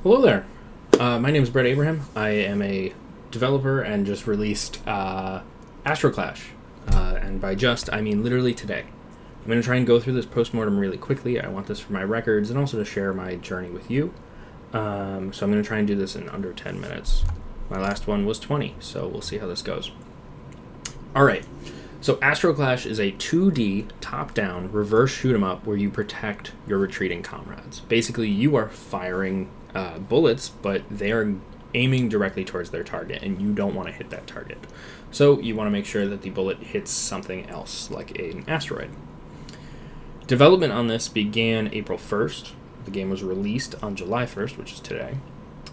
Hello there. My name is Brett Abraham. I am a developer and just released AstroClash. And by just, I mean literally today. I'm going to try and go through this Post-Mortem really quickly. I want this for my records and also to share my journey with you. So I'm going to try and do this in under 10 minutes. My last one was 20, so we'll see how this goes. Alright, so AstroClash is a 2D, top-down, reverse shoot-'em-up where you protect your retreating comrades. Basically, you are firing bullets, but they are aiming directly towards their target, and you don't want to hit that target. So you want to make sure that the bullet hits something else, like an asteroid. Development on this began April 1st. The game was released on July 1st, which is today.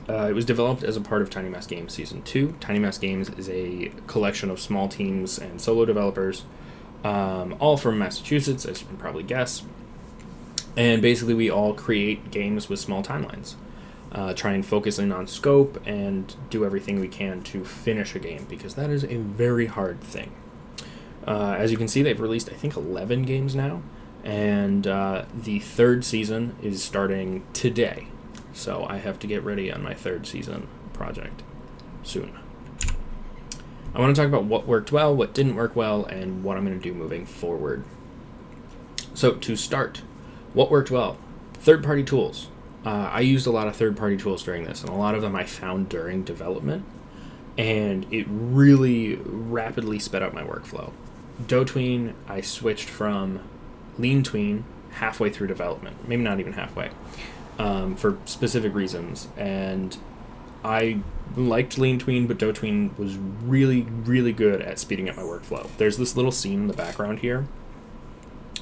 It was developed as a part of Tiny Mass Games Season 2. Tiny Mass Games is a collection of small teams and solo developers, all from Massachusetts, as you can probably guess. And basically we all create games with small timelines. Try and focus in on scope and do everything we can to finish a game, because that is a very hard thing. As you can see, they've released, I think, 11 games now, and the third season is starting today. So I have to get ready on my third season project soon. I want to talk about what worked well, what didn't work well, and what I'm going to do moving forward. So to start, what worked well? Third-party tools. I used a lot of third-party tools during this, and a lot of them I found during development, and it really rapidly sped up my workflow. DoTween, I switched from LeanTween halfway through development, maybe not even halfway, for specific reasons, and I liked LeanTween, but DoTween was really, really good at speeding up my workflow. There's this little scene in the background here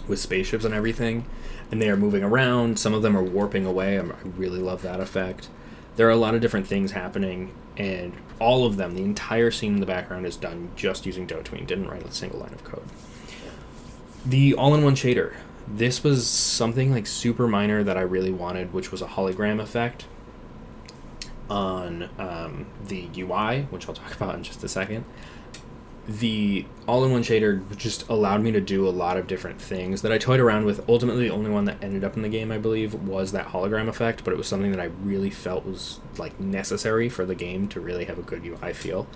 with spaceships and everything, and they are moving around. Some of them are warping away. I really love that effect. There are a lot of different things happening, and all of them, the entire scene in the background is done just using DoTween. Didn't write a single line of code. The all-in-one shader. This was something like super minor that I really wanted, which was a hologram effect on the UI, which I'll talk about in just a second. The all-in-one shader just allowed me to do a lot of different things that I toyed around with. Ultimately, the only one that ended up in the game, I believe, was that hologram effect, but it was something that I really felt was like necessary for the game to really have a good UI feel.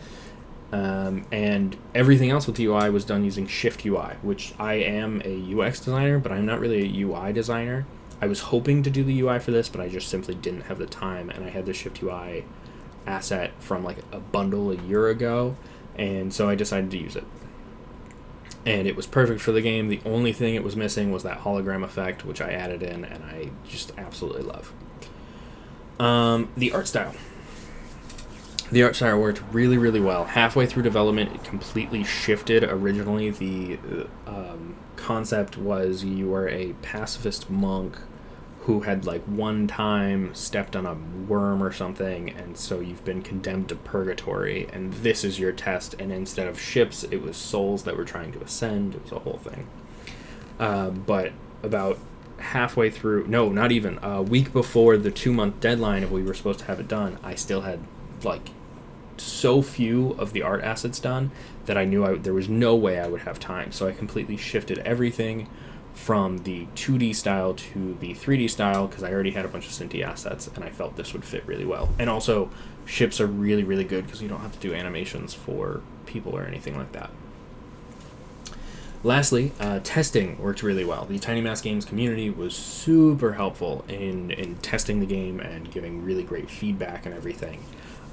And everything else with the UI was done using Shift UI, which I am a UX designer, but I'm not really a UI designer. I was hoping to do the UI for this, but I just simply didn't have the time, and I had the Shift UI asset from like a bundle a year ago, and so I decided to use it. And it was perfect for the game. The only thing it was missing was that hologram effect, which I added in, and I just absolutely love. The art style. The art style worked really, really well. Halfway through development, it completely shifted. Originally, the concept was you were a pacifist monk who had like one time stepped on a worm or something, and so you've been condemned to purgatory, and this is your test. And instead of ships, it was souls that were trying to ascend. It was a whole thing. But about halfway through, no, not even, a week before the 2-month deadline of we were supposed to have it done, I still had like so few of the art assets done that I knew there was no way I would have time. So I completely shifted everything from the 2D style to the 3D style, because I already had a bunch of Cinti assets, and I felt this would fit really well. And also, ships are really, really good because you don't have to do animations for people or anything like that. Lastly, testing worked really well. The Tiny Mass Games community was super helpful in testing the game and giving really great feedback and everything.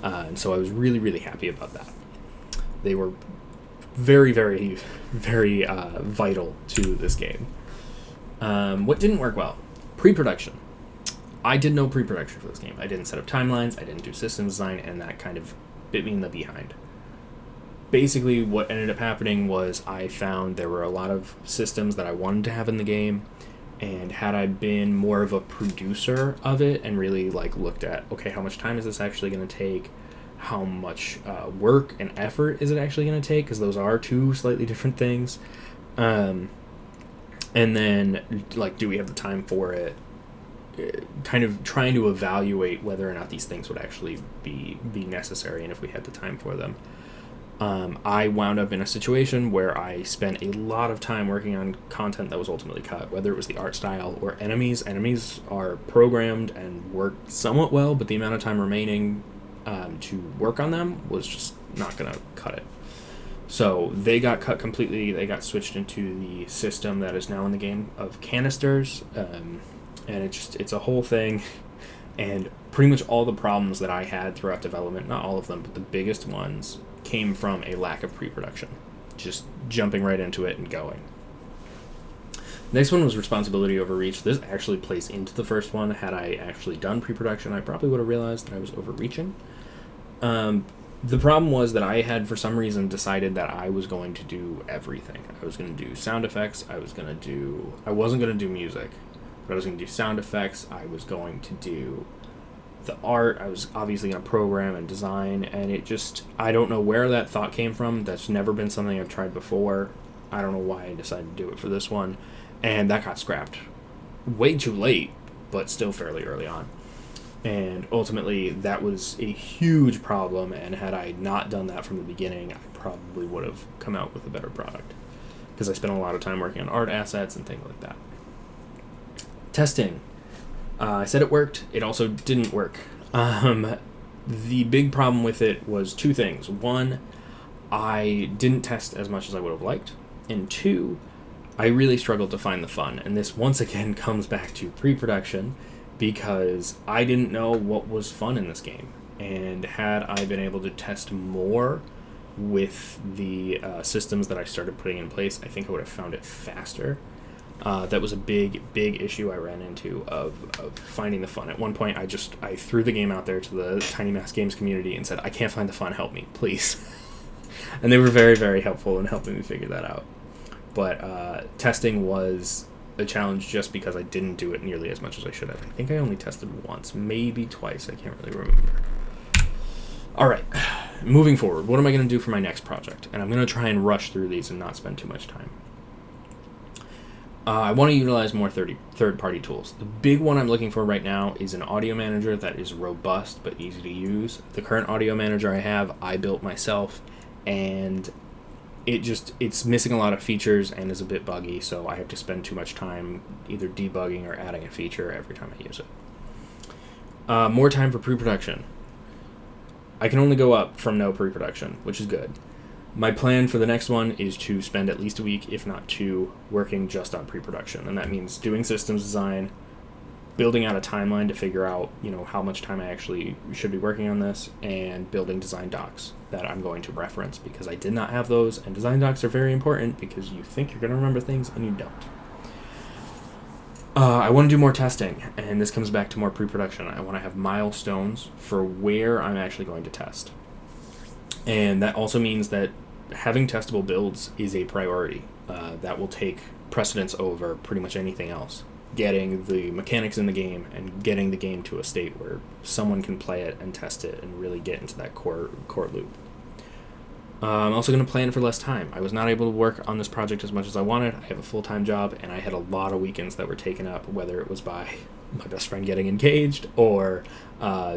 And so I was really, really happy about that. They were very, very, very vital to this game. What didn't work well? Pre-production. I did no pre-production for this game. I didn't set up timelines, I didn't do system design, and that kind of bit me in the behind. Basically, what ended up happening was I found there were a lot of systems that I wanted to have in the game, and had I been more of a producer of it and really like looked at, okay, how much time is this actually going to take? How much work and effort is it actually going to take? Because those are two slightly different things. And then, like, do we have the time for it? Kind of trying to evaluate whether or not these things would actually be necessary and if we had the time for them. I wound up in a situation where I spent a lot of time working on content that was ultimately cut, whether it was the art style or enemies. Enemies are programmed and work somewhat well, but the amount of time remaining to work on them was just not going to cut it. So they got cut completely. They got switched into the system that is now in the game of canisters, and it's a whole thing. And pretty much all the problems that I had throughout development, not all of them, but the biggest ones, came from a lack of pre-production. Just jumping right into it and going. Next one was responsibility overreach. This actually plays into the first one. Had I actually done pre-production, I probably would have realized that I was overreaching. The problem was that I had, for some reason, decided that I was going to do everything. I was going to do sound effects. I wasn't going to do music, but I was going to do sound effects. I was going to do the art. I was obviously going to program and design, and I don't know where that thought came from. That's never been something I've tried before. I don't know why I decided to do it for this one, and that got scrapped way too late, but still fairly early on. And ultimately, that was a huge problem, and had I not done that from the beginning, I probably would have come out with a better product, because I spent a lot of time working on art assets and things like that. Testing. I said it worked. It also didn't work. The big problem with it was two things. One, I didn't test as much as I would have liked. And two, I really struggled to find the fun. And this once again comes back to pre-production, because I didn't know what was fun in this game. And had I been able to test more with the systems that I started putting in place, I think I would have found it faster. That was a big issue I ran into of finding the fun. At one point, I threw the game out there to the Tiny Mass Games community and said, I can't find the fun, help me, please. And they were very, very helpful in helping me figure that out. But testing was a challenge just because I didn't do it nearly as much as I should have. I think I only tested once, maybe twice, I can't really remember. Alright, moving forward, what am I going to do for my next project? And I'm going to try and rush through these and not spend too much time. I want to utilize more third-party tools. The big one I'm looking for right now is an audio manager that is robust but easy to use. The current audio manager I have, I built myself, and it's missing a lot of features and is a bit buggy, so I have to spend too much time either debugging or adding a feature every time I use it. More time for pre-production. I can only go up from no pre-production, which is good. My plan for the next one is to spend at least a week, if not two, working just on pre-production. And that means doing systems design, building out a timeline to figure out, how much time I actually should be working on this, and building design docs that I'm going to reference, because I did not have those, and design docs are very important because you think you're going to remember things and you don't. I want to do more testing, and this comes back to more pre-production. I want to have milestones for where I'm actually going to test. And that also means that having testable builds is a priority. That will take precedence over pretty much anything else. Getting the mechanics in the game and getting the game to a state where someone can play it and test it and really get into that core loop. I'm also going to plan for less time. I was not able to work on this project as much as I wanted. I have a full-time job, and I had a lot of weekends that were taken up, whether it was by my best friend getting engaged or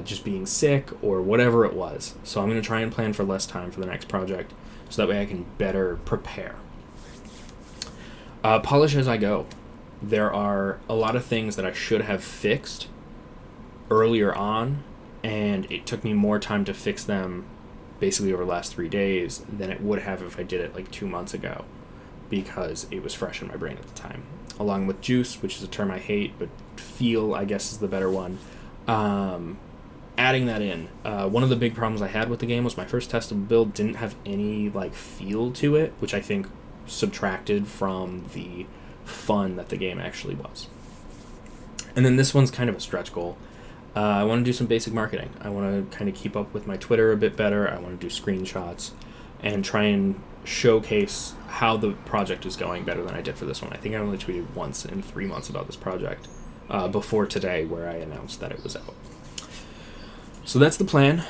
just being sick or whatever it was. So I'm going to try and plan for less time for the next project so that way I can better prepare. Polish as I go. There are a lot of things that I should have fixed earlier on, and it took me more time to fix them basically over the last 3 days than it would have if I did it like 2 months ago, because it was fresh in my brain at the time. Along with juice, which is a term I hate, but feel, I guess, is the better one. Adding that in. One of the big problems I had with the game was my first testable build didn't have any feel to it, which I think subtracted from the fun that the game actually was. And then this one's kind of a stretch goal. I want to do some basic marketing. I want to kind of keep up with my Twitter a bit better. I want to do screenshots and try and showcase how the project is going better than I did for this one. I think I only tweeted once in 3 months about this project before today, where I announced that it was out. So that's the plan.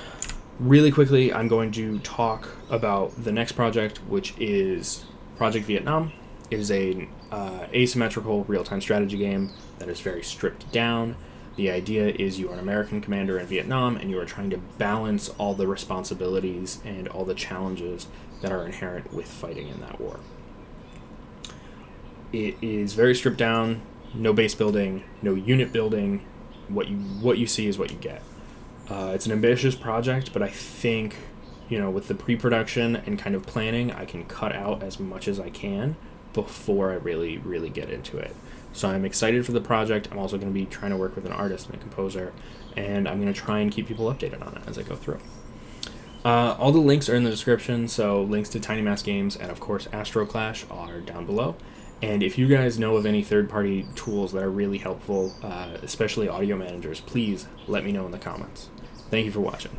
Really quickly, I'm going to talk about the next project, which is Project Vietnam. It is an asymmetrical real-time strategy game that is very stripped down. The idea is you are an American commander in Vietnam, and you are trying to balance all the responsibilities and all the challenges that are inherent with fighting in that war. It is very stripped down, no base building, no unit building. What you see is what you get. It's an ambitious project, but I think, with the pre-production and kind of planning, I can cut out as much as I can before I really, really get into it. So I'm excited for the project. I'm also going to be trying to work with an artist and a composer, and I'm going to try and keep people updated on it as I go through. All the links are in the description, so links to Tiny Mass Games and, of course, AstroClash are down below. And if you guys know of any third-party tools that are really helpful, especially audio managers, please let me know in the comments. Thank you for watching.